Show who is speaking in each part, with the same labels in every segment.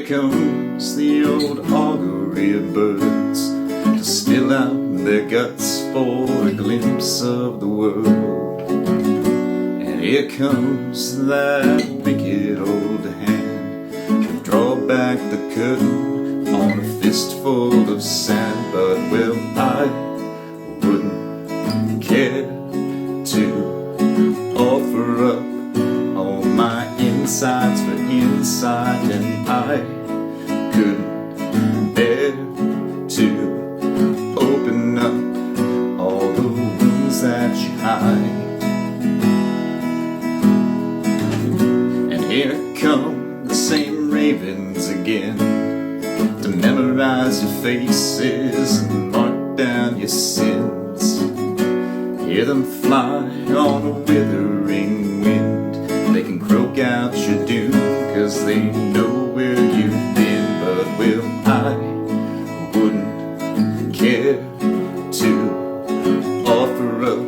Speaker 1: here comes the old augury of birds to spill out their guts for a glimpse of the world. And here comes that wicked old hand to draw back the curtain on a fistful of sand. But well, I wouldn't care to offer up all my insides for insight, and I couldn't bear to open up all the wounds that you hide. And here come the same ravens again to memorize your faces and mark down your sins. Hear them fly on a withering wind. They can croak out your doom, 'cause they know where you've been. But well, I wouldn't care to offer up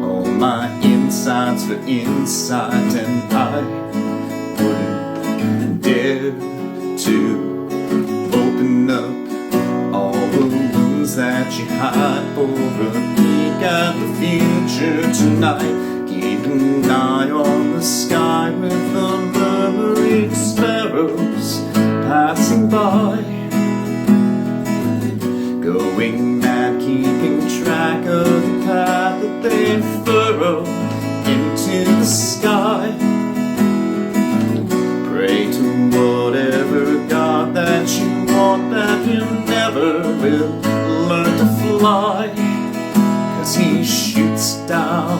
Speaker 1: all my insides for insight, and I wouldn't dare to open up all the wounds that you hide for a peek at the future tonight. Keep an eye on the sky with the murmuring sparrows passing by, going mad, keeping track of the path that they furrow into the sky. Pray to whatever God that you want, that you never will learn to fly, 'cause he shoots down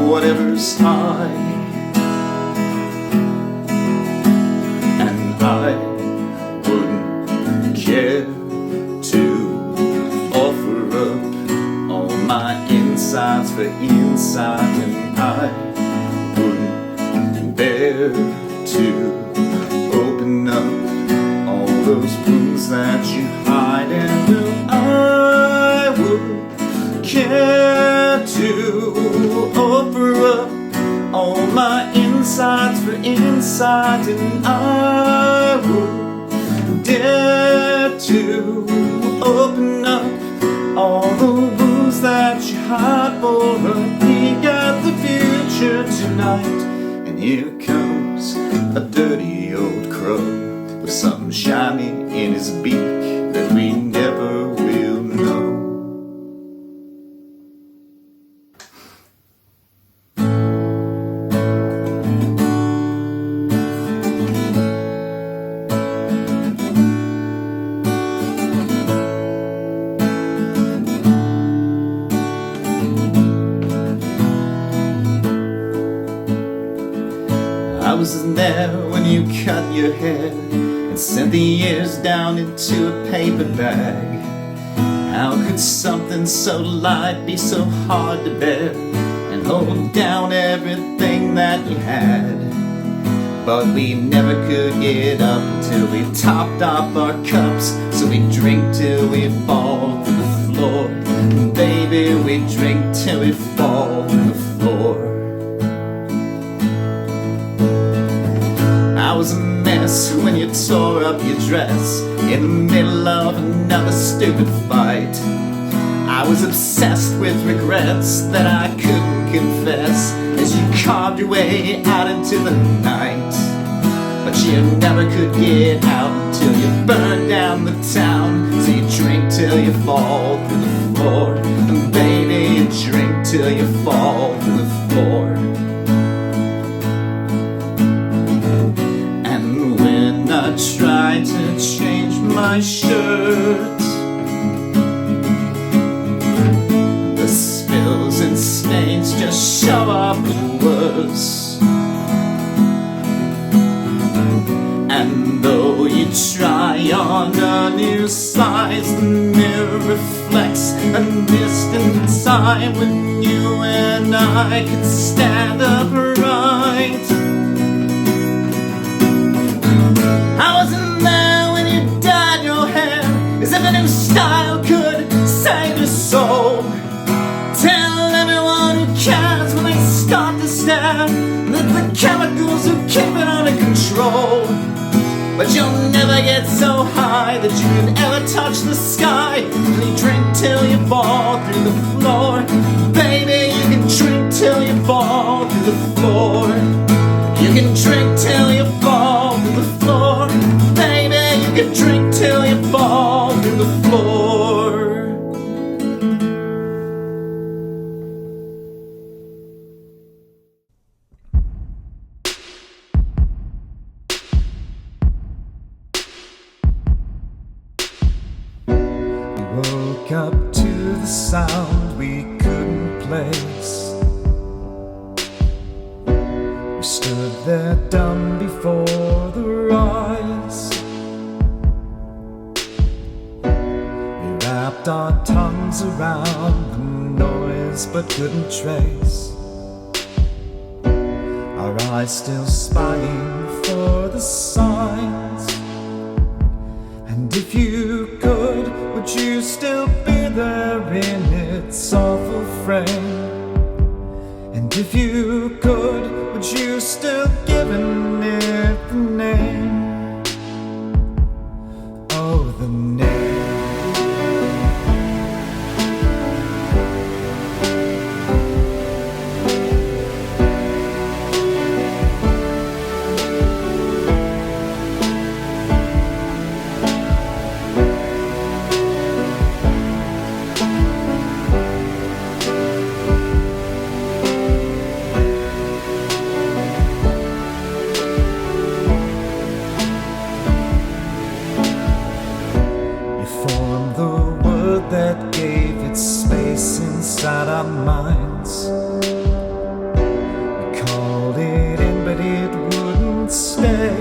Speaker 1: whatever's high. And I wouldn't care to offer up all my insides for insight, and I wouldn't bear to open up all those wounds that you hide. And I wouldn't care to offer up all my insides for insight, and I wouldn't dare to open up all the wounds that you hide for a peek at the future tonight. And here comes a dirty old crow with something shiny in his beak that we never will know. I was there when you cut your hair and sent the years down into a paper bag. How could something so light be so hard to bear and hold down everything that you had? But we never could get up until we topped off our cups, so we drink till we fall to the floor. Baby, we drink till we fall to the floor. I was a mess when you tore up your dress in the middle of another stupid fight. I was obsessed with regrets that I couldn't confess as you carved your way out into the night. But you never could get out until you burned down the town, so you drink till you fall through the floor. And baby, you drink till you fall through the floor. I tried to change my shirt, the spills and stains just show up worse. And though you try on a new size, the mirror reflects a distant time when you and I could stand upright. I wasn't there when you dyed your hair, as if a new style could save your soul. Tell everyone who cares when they start to stare that the chemicals who keep it under control roll. But you'll never get so high that you can ever touch the sky. And you drink till you fall through the floor. Baby, you can drink till you fall through the floor. You can drink till you fall through the floor. Baby, you can drink till you fall through the floor. Woke up to the sound we couldn't place. We stood there dumb before the rise. We wrapped our tongues around the noise but couldn't trace. Our eyes still spying for the signs. And if you could, would you still be there in its awful frame? And if you could, would you still given it the name? Oh, the name. That gave it space inside our minds. We called it in, but it wouldn't stay.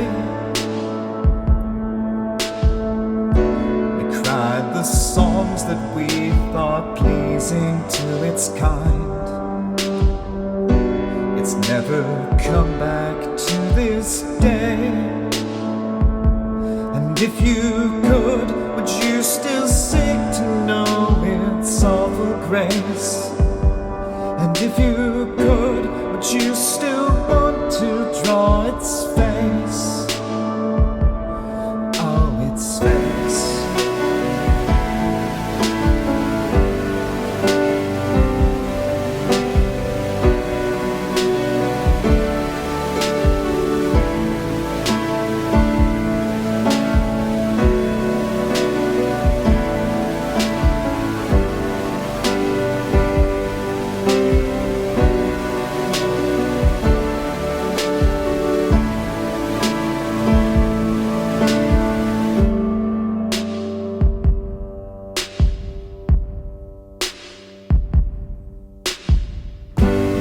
Speaker 1: We cried the songs that we thought pleasing to its kind. It's never come back to this day. And if you could, would you still seek to know its awful grace? And if you could, would you still want to draw its face? Oh, its face.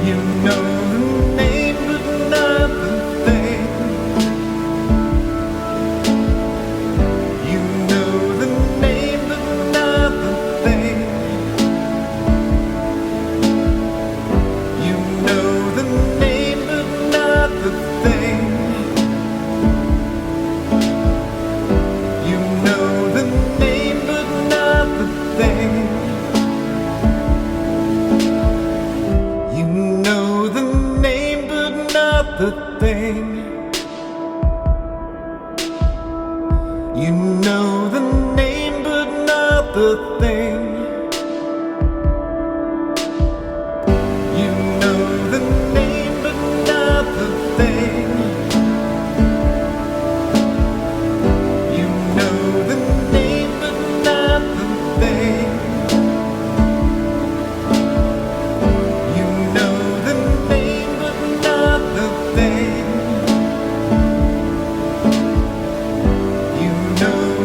Speaker 1: You know the name, but not the thing. You know the name, but not the thing. You know the name, but not the thing. You know the name, but not the thing. You know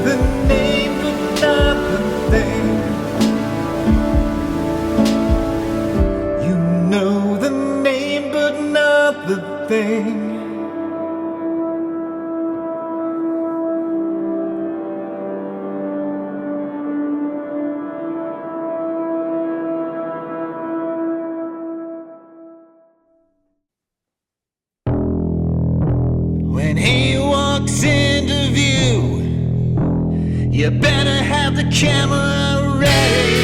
Speaker 1: the name, but not the thing. You know the name, but not the thing. When he walks into view, you better have the camera ready.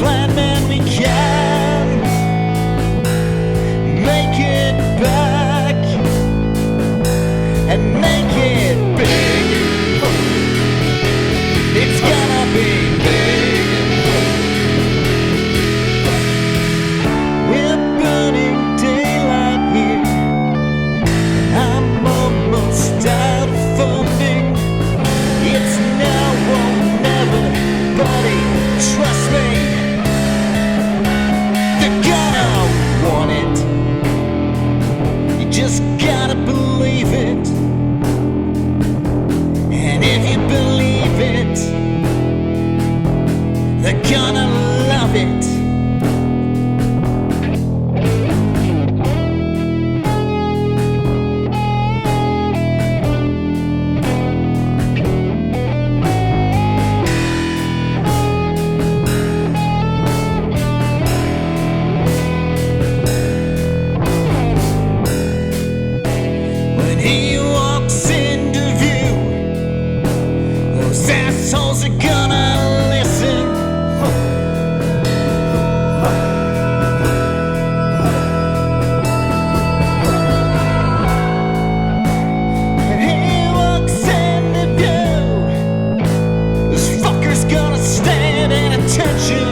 Speaker 1: blind man, we can make it back and make it big. It's gonna be big. We're burning daylight here. I'm almost out of funding. It's now or never, buddy. Trust me, they're gonna want it. You just gotta believe it. And if you believe it, they're gonna love it. He walks into view, those assholes are gonna listen. When he walks into view, this fucker's gonna stand at attention.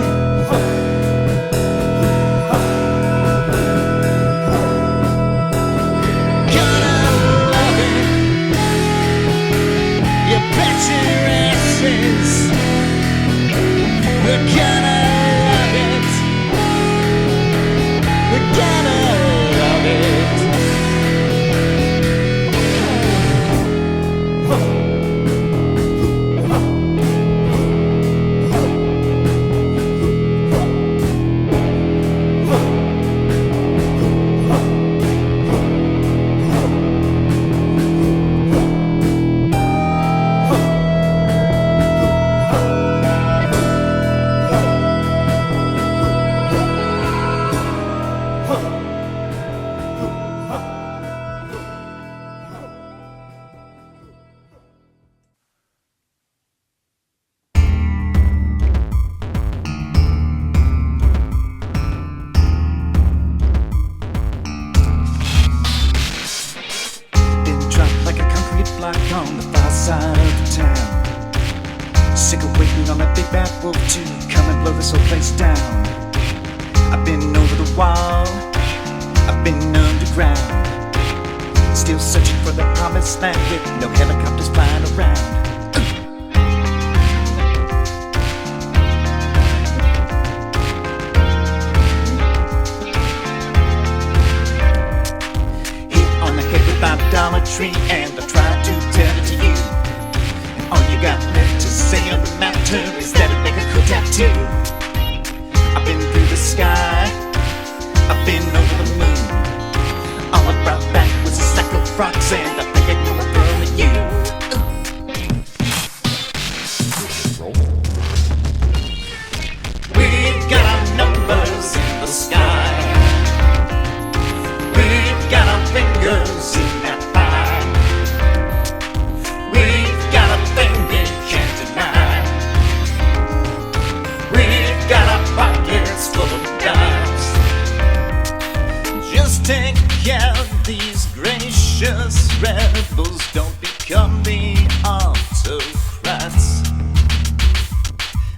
Speaker 1: We're gonna love it. We're gonna love it. Block on the far side of the town. Sick of waiting on that big bad wolf to come and blow this whole place down. I've been over the wall, I've been underground, still searching for the promised land with no helicopters flying around. Idolatry, and I tried to tell it to you. And all you got left to say on the matter is that it make a cool tattoo. I've been through the sky, I've been over the moon. All I brought back was a sack of rocks, and I think I'm gonna throw at you. We've got our numbers in the sky. We've got our fingers in that. Take care of these gracious rebels, don't become the autocrats.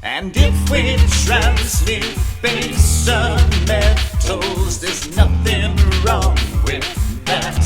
Speaker 1: And if we transmute baser metals, there's nothing wrong with that.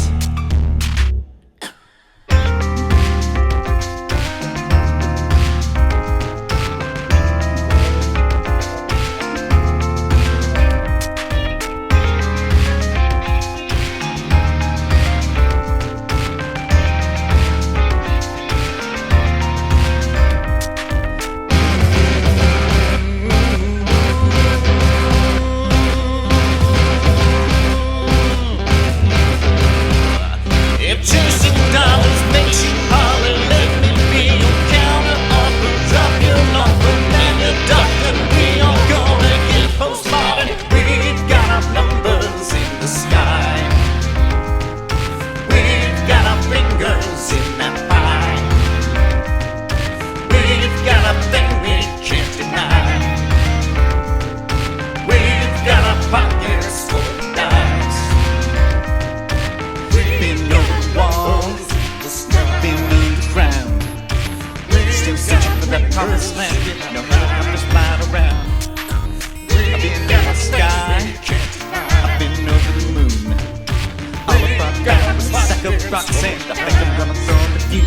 Speaker 1: Roxanne, I think I'm gonna throw the few.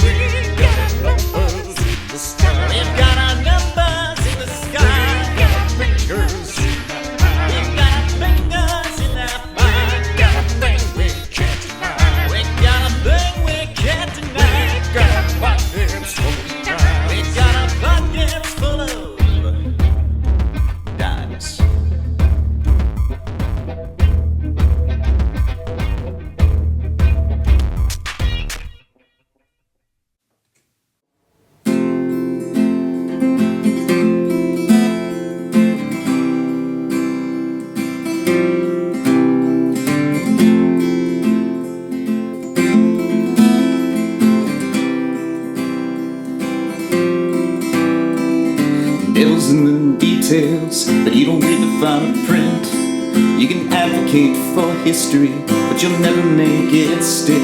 Speaker 2: We've got our numbers in the sky. We've got our numbers in the sky. We've got our fingers in that pie. We've got our fingers in that pie. We've got a thing we can't deny. We've got a thing we can't deny. We've got our pockets full of dimes. We've got our pockets full of dimes.
Speaker 1: Devil's in the details, but you don't read the fine print. You can advocate for history, but you'll never make it stick.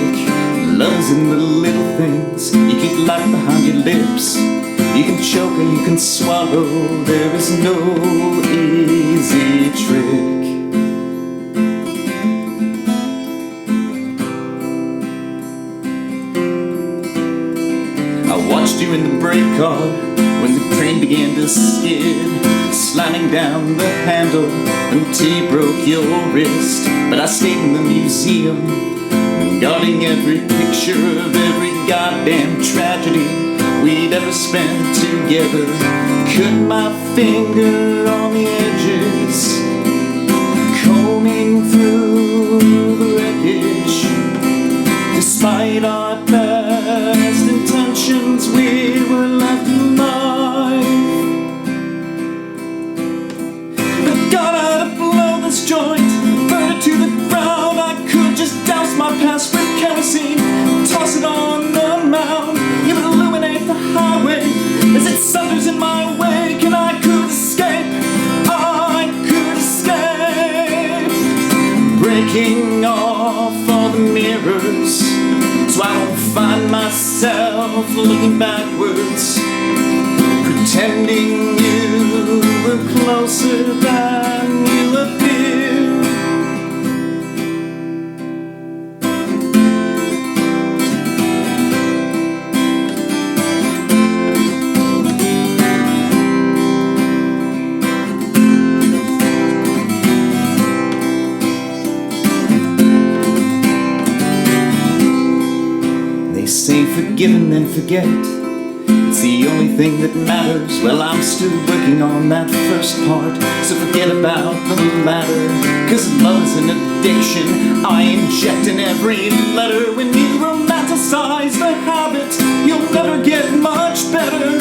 Speaker 1: Love's in the little things. You keep life behind your lips. You can choke or you can swallow. There is no easy trick. I watched you in the brake car when the train began to skid, sliding down the handle until you broke your wrist. But I stayed in the museum, guarding every picture of every goddamn tragedy we'd ever spent together. Cut my finger on the edges, combing through the wreckage. Despite our best intentions, we were left alive. But God, I'd blow this joint, burn it to the ground. I could just douse my past with kerosene, toss it on the mound. It would illuminate the highway as it sunders in my wake, and I could escape. I could escape, breaking off all the mirrors, so I won't find myself looking backwards, pretending you were closer than you appear. They say forgive and then forget, it's the only thing that matters. Well, I'm still working on that first part, so forget about the latter. Cause love is an addiction I inject in every letter. When you romanticize the habit, you'll never get much better.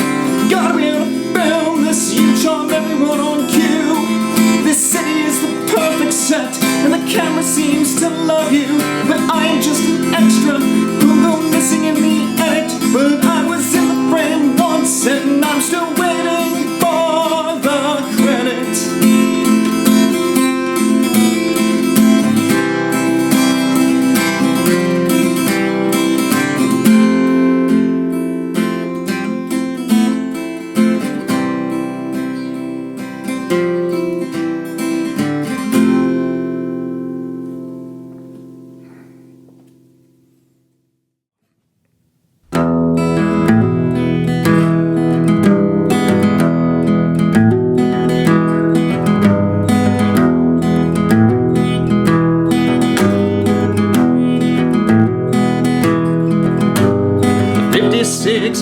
Speaker 1: Gotta be able to film this, you charm everyone on cue. This city is the perfect set, and the camera seems to love you. But I am just an extra who'll go missing in the edit. But I was in the frame once, and I'm still waiting for the credit.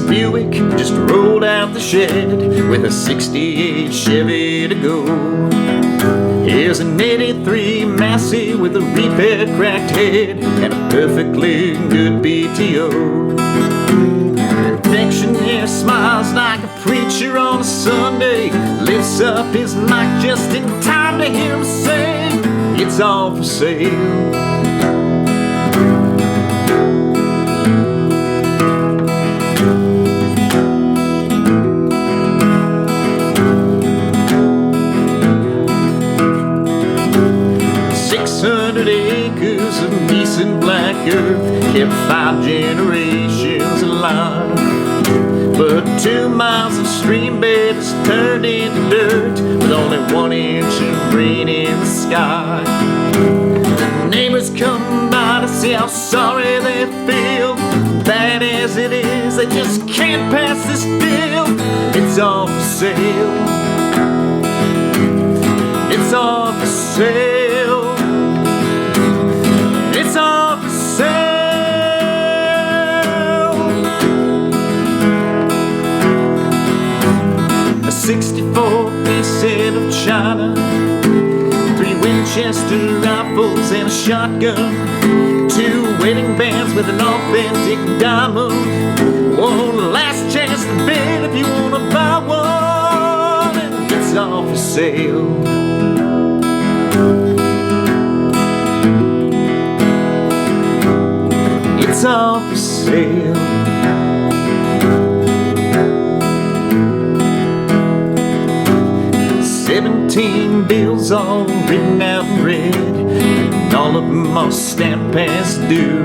Speaker 1: Buick just rolled out the shed with a 68 Chevy to go. Here's an 83 Massey with a repaired cracked head and a perfectly good BTO. Perfectionist smiles like a preacher on a Sunday, lifts up his mic just in time to hear him say, it's all for sale. Acres of decent black earth kept 5 generations alive. But 2 miles of stream bed is turned into dirt with only 1 inch of green in the sky.
Speaker 2: Neighbors come by to see how sorry they feel. Bad as it is, they just can't pass this deal. It's all for sale. It's all for sale. It's all for sale. A 64-piece set of china, 3 Winchester rifles and a shotgun, 2 wedding bands with an authentic diamond, 1 last chance to bid if you wanna buy one, and it's all for sale. It's all for sale. Bills all written out in red, and all of them are stamped past due.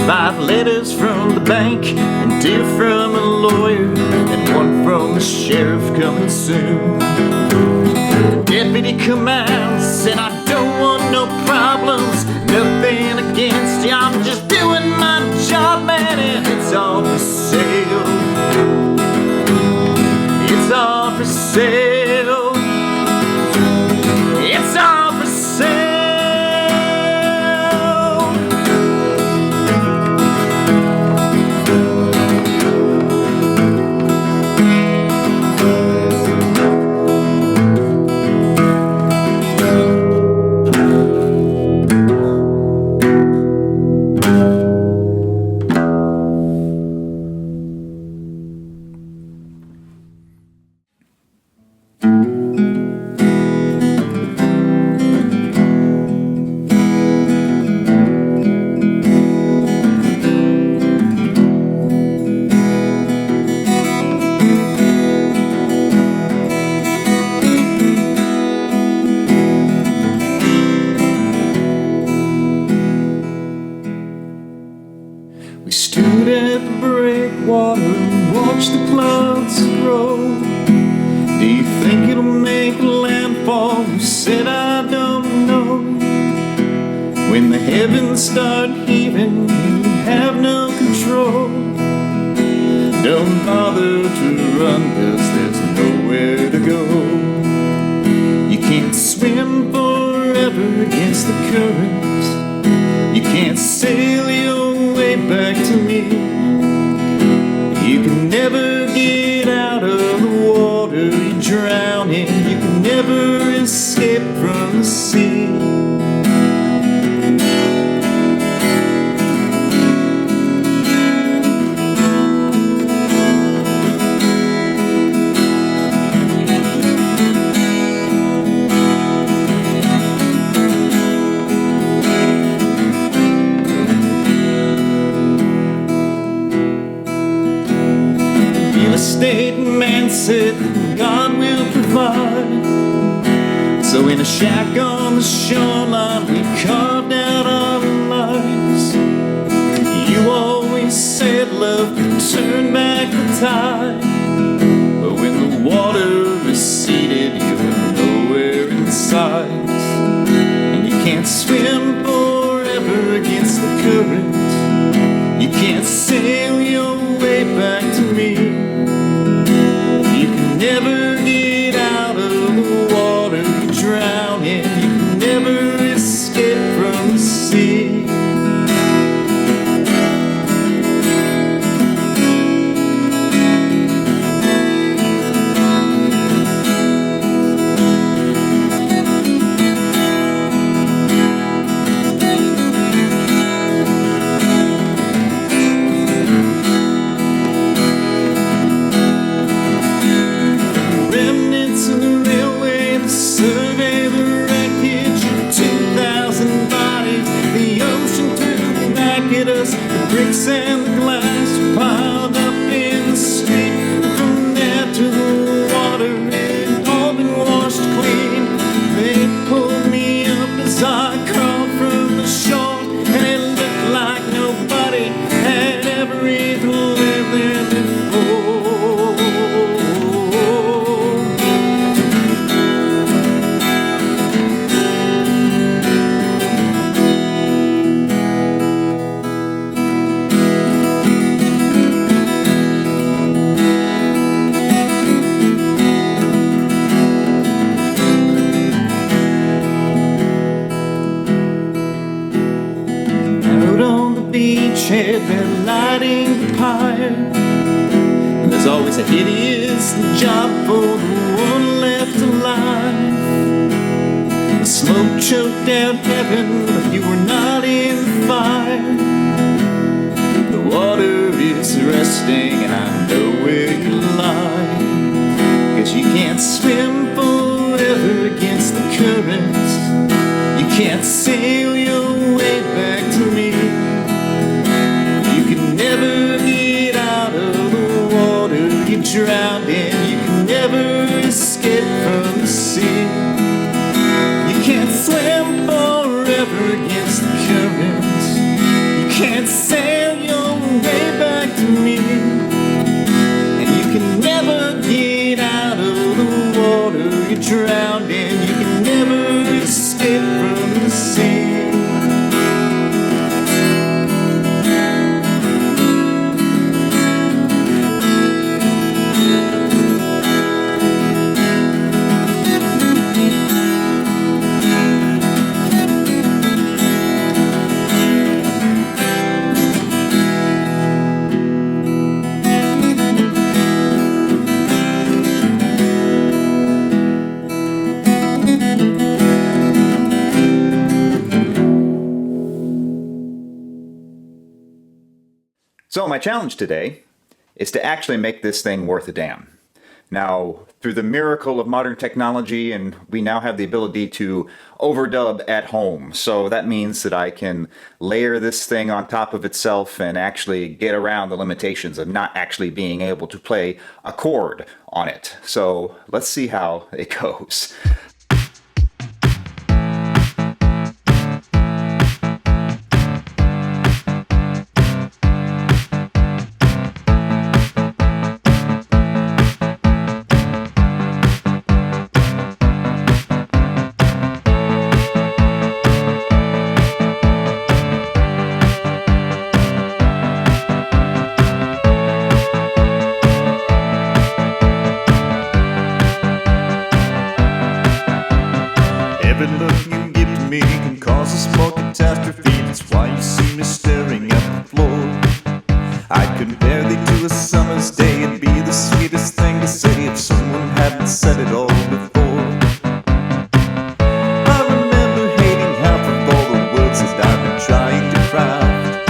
Speaker 2: 5 letters from the bank, and 2 from a lawyer, and 1 from the sheriff coming soon. The deputy come out and said, I don't want no problems, nothing against you, I'm just doing my job, man, and it's all for sale. It's all for sale. It's all for sale. We stood at the breakwater and watched the clouds grow. Do you think it'll make landfall? You said I don't know. When the heavens start heaving, you have no control. Don't bother to run, 'cause there's nowhere to go. You can't swim forever against the currents. You can't sail your way back to me. You can never get out of the water you drown in. You can never escape from the sea. State man said that God will provide. So in a shack on the shoreline we carved out our lives. You always said love could turn back the tide, but when the water receded you were nowhere in sight. And you can't swim forever against the current. You can't sail your way back to me. Never get out of the water you drown in. You can never escape from the sea. The bricks and the glass are piled up in the street. From there to the water, it all been washed clean. They pulled me up as I crawled from the shore, and it looked like nobody had ever even lived there before.
Speaker 1: been lighting the pyre. And there's always a hideous job for the one left alive. The smoke choked out heaven, but you were not in the fire. The water is resting, and I know where you lie. 'Cause you can't swim forever against the currents. You can't sail your way back to me. You can never get out of the water you drowned in. You can never escape from the sea. You can't swim forever against the currents. You can't sail your way back to me. And you can never get out of the water you drowned in. You can never escape from the sea. So my challenge today is to actually make this thing worth a damn. Now, through the miracle of modern technology, and we now have the ability to overdub at home. So that means that I can layer this thing on top of itself and actually get around the limitations of not actually being able to play a chord on it. So let's see how it goes.
Speaker 3: Every look you give to me can cause a small catastrophe. That's why you see me staring at the floor. I'd compare thee to a summer's day. It'd be the sweetest thing to say if someone hadn't said it all before. I remember hating half of all the words that I've been trying to craft.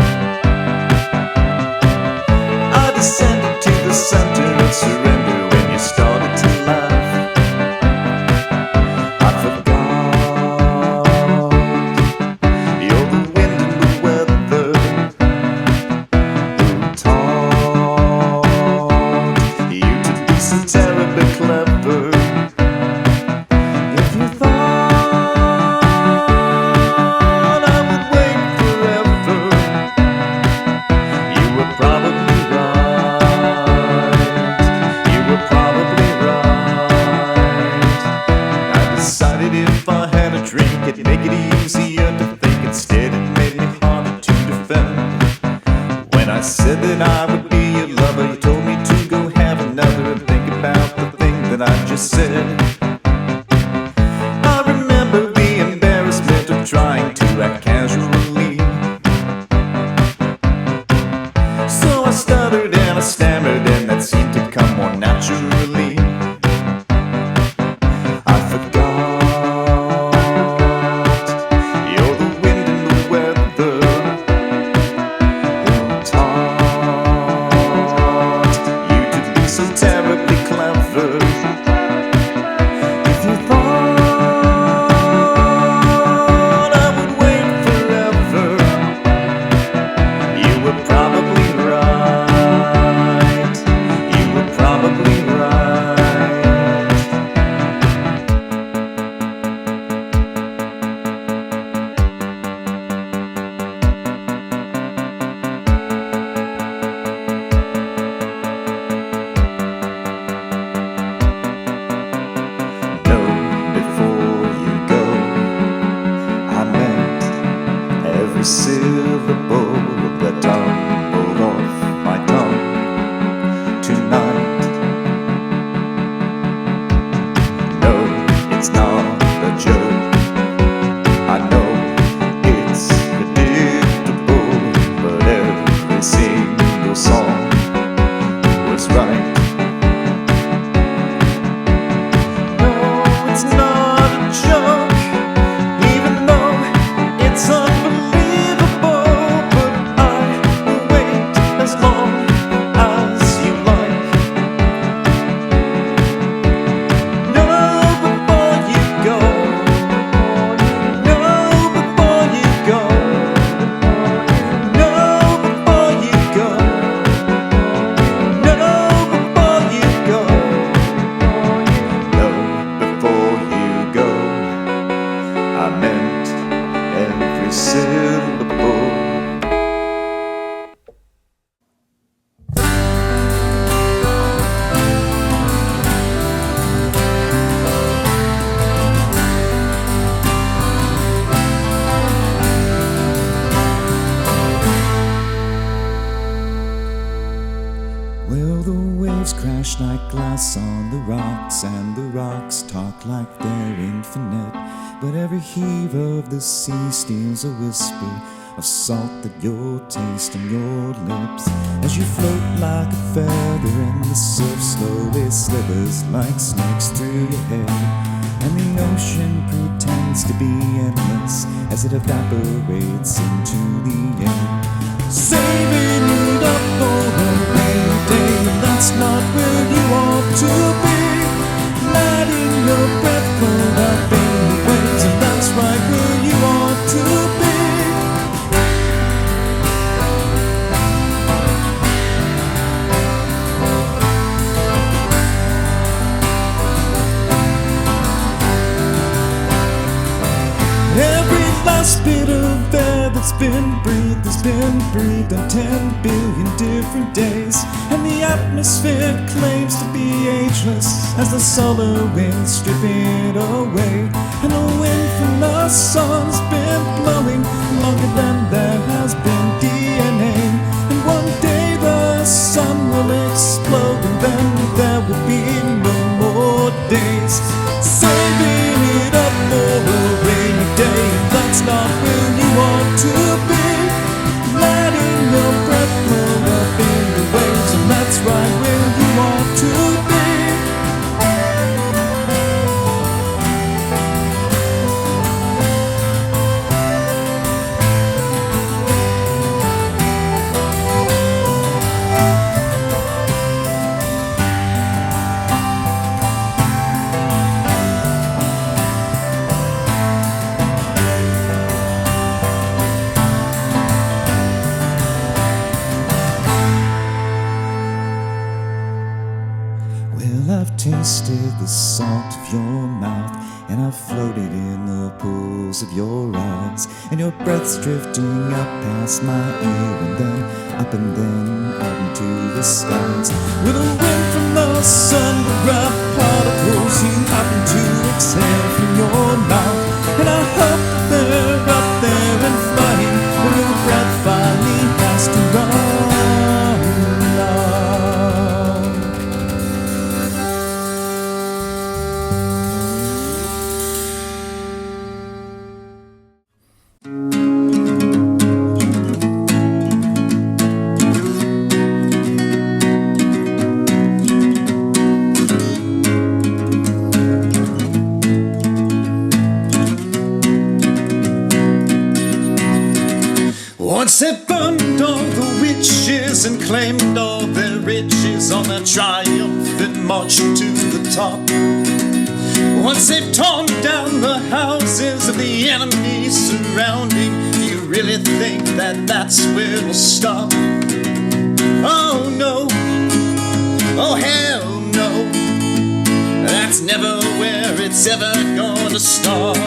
Speaker 3: I descended to the center of surrender when you started to laugh. If I had a drink, it'd make it easier to think. Instead, it made me harder to defend. When I said that I would be your lover, you told me to go have another and think about the thing that I just said. I remember the embarrassment of trying to act casually. So I stuttered and I stammered, and that seemed to come more naturally. I forgot. glass on the rocks, and the rocks talk like they're infinite. But every heave of the sea steals a whisper of salt that you'll taste on your lips. As you float like a feather and the surf slowly slithers like snakes through your hair, and the ocean pretends to be endless as it evaporates into the air. Saving it up for a rainy day, that's not where you ought to be. Letting your breath cold up in the waves, and that's right where you ought to be. Every last bit of air that's been breathed has been breathed on 10 billion different days, and the atmosphere claims to be ageless as the solar winds strip it away. And the wind from the sun's been blowing longer than there has been DNA. And one day the sun will explode, and then there will be no more days. Saving it up for a rainy day, and that's not where you ought to be. Letting your breath blow up in the waves, and that's right where you ought to be. Well, I've tasted the salt of your mouth, and I've floated in the pools of your eyes, and your breath's drifting up past my ear, and then up and then out into the skies. With a wind from the sun to grab particles you happen to exhale from your mouth. And I hope that they're up there and flying when your breath finally has to run out.
Speaker 2: Once they burned all the witches and claimed all their riches on their triumphant march to the top. Once they've torn down the houses of the enemies surrounding, do you really think that that's where it'll stop? Oh no, oh hell no, that's never where it's ever gonna start.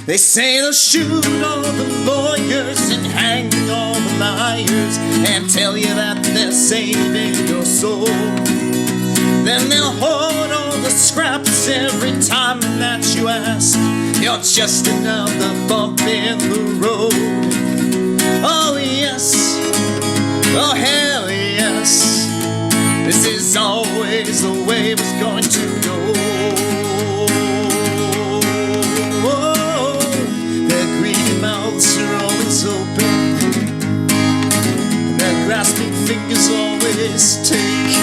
Speaker 2: They say they'll shoot all the lawyers and hang all the liars and tell you that they're saving your soul. Then they'll hoard all the scraps every time that you ask. You're just another bump in the road. Oh yes, oh hell yes, this is always the way it was going to go. Mouths are always open, their grasping fingers always take,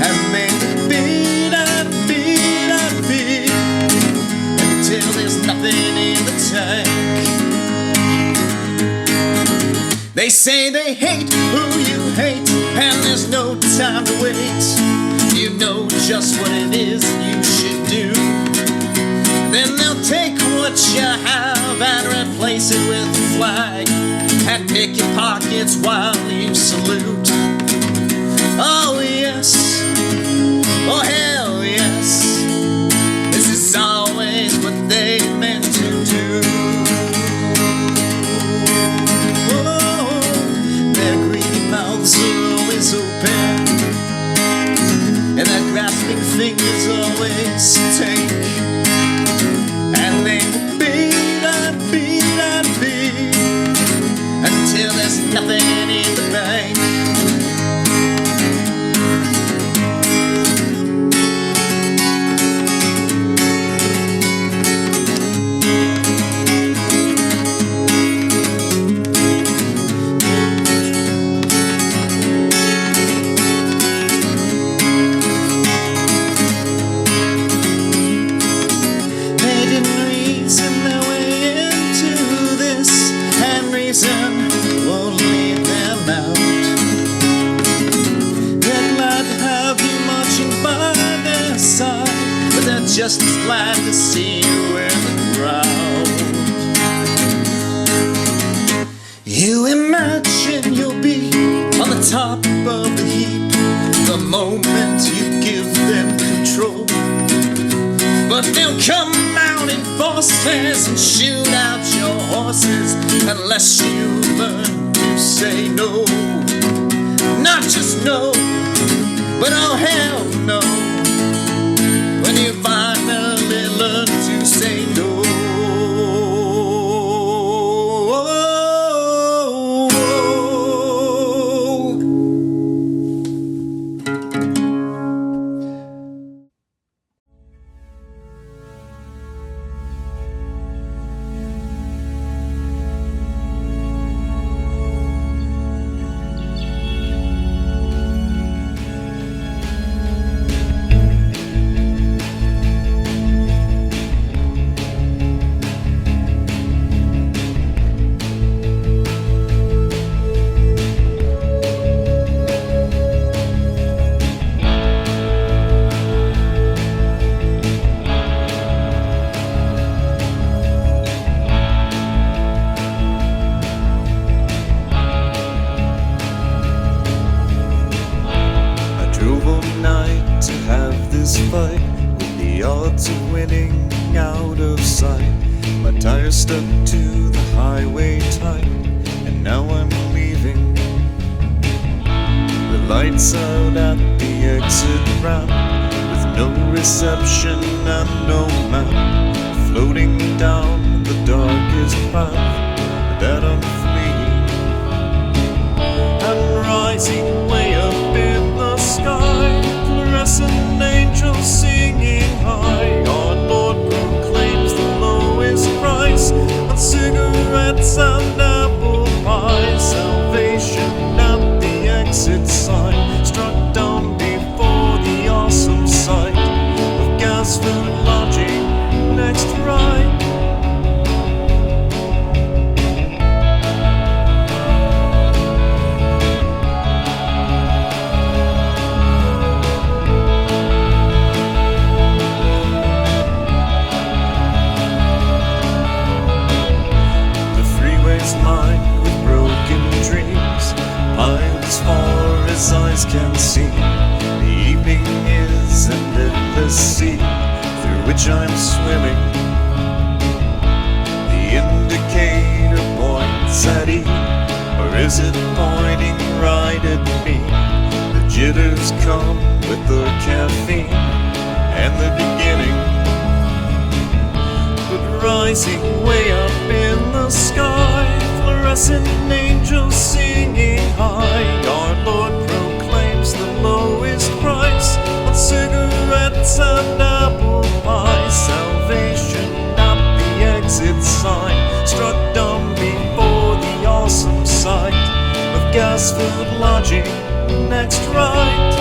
Speaker 2: and they beat and beat and beat until there's nothing in the tank. They say they hate who you hate, and there's no time to wait. You know just what it is you should do. Then they'll take what you have and replace it with a flag and pick your pockets while you salute. Oh yes, oh hell yes, this is always what they meant to do. Oh, their greedy mouths are always open, and their grasping fingers always take. And they beat and beat and beat until there's nothing in the bank. glad to see you in the crowd. You imagine you'll be on the top of the heap the moment you give them control, but they'll come out in force pairs and shoot out your horses unless you learn to say no. Not just no, but oh hell no, when you finally learn to say no.
Speaker 3: To have this fight with the odds of winning out of sight. My tires stuck to the highway tight, and now I'm leaving. The lights out at the exit ramp, with no reception and no map, floating down the darkest path that I'm fleeing. And rising way up in the sky, fluorescent angels singing high. Our Lord proclaims the lowest price on cigarettes and apple pie. Salvation at the exit sign, struck down before the awesome sight of gas, food, lodging, next right. Lined with broken dreams, piled as far as eyes can see. The evening is an endless sea through which I'm swimming. The indicator points at E, or is it pointing right at me? The jitters come with the caffeine and the beginning, but rising way up in the sky, fluorescent angels singing high. Our Lord proclaims the lowest price on cigarettes and apple pie. Salvation at the exit sign, struck down before the awesome sight of gas, food, lodging, next right.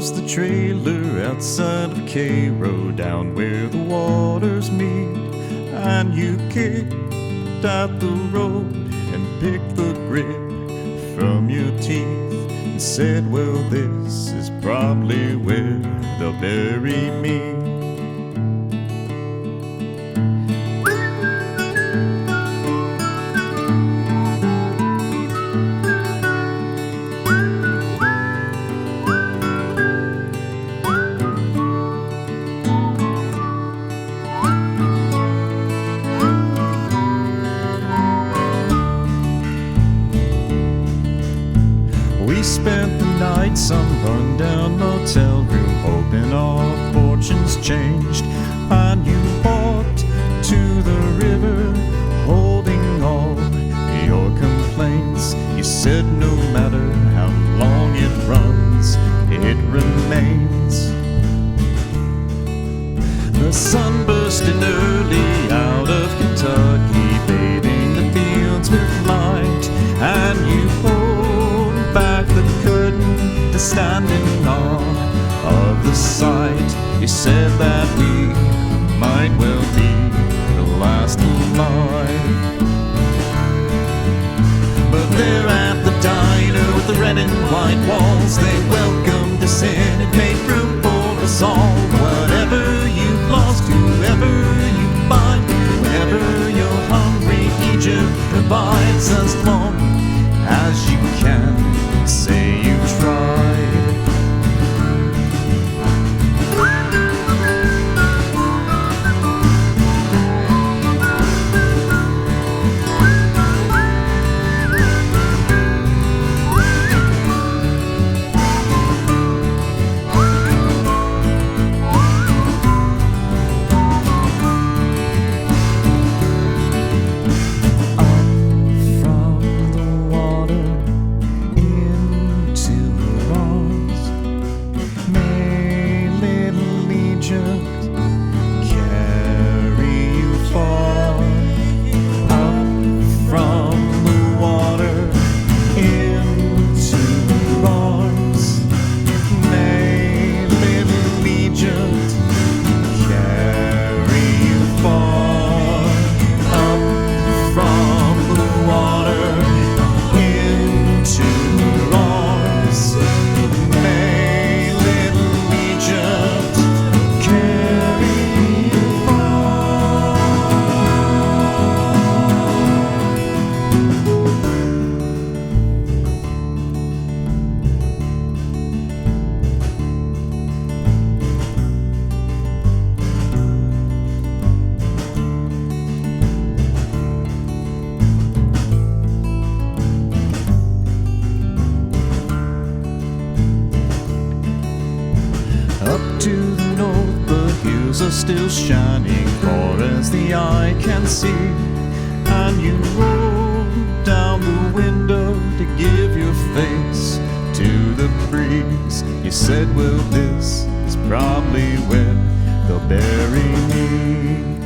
Speaker 3: closed the trailer outside of Cairo, down where the waters meet. And you kicked out the road and picked the grit from your teeth and said, well, this is probably where they'll bury me. We spent the night some rundown motel room, hoping our fortunes changed. And you walked to the river, holding all your complaints. You said no matter how long it runs, it remains. The sun bursting early out of Kentucky, bathing the fields with light. And you pulled back the curtain to stand in awe of the sight. You said that we might well be the last alive. But there at the diner with the red and white walls, they welcomed us in and made room for us all. Whatever you've lost, whoever you find, whenever you're hungry, Egypt provides as long as you can say you tried. Up to the north, the hills are still shining, far as the eye can see. And you roll down the window to give your face to the breeze. You said, well, this is probably where they'll bury me.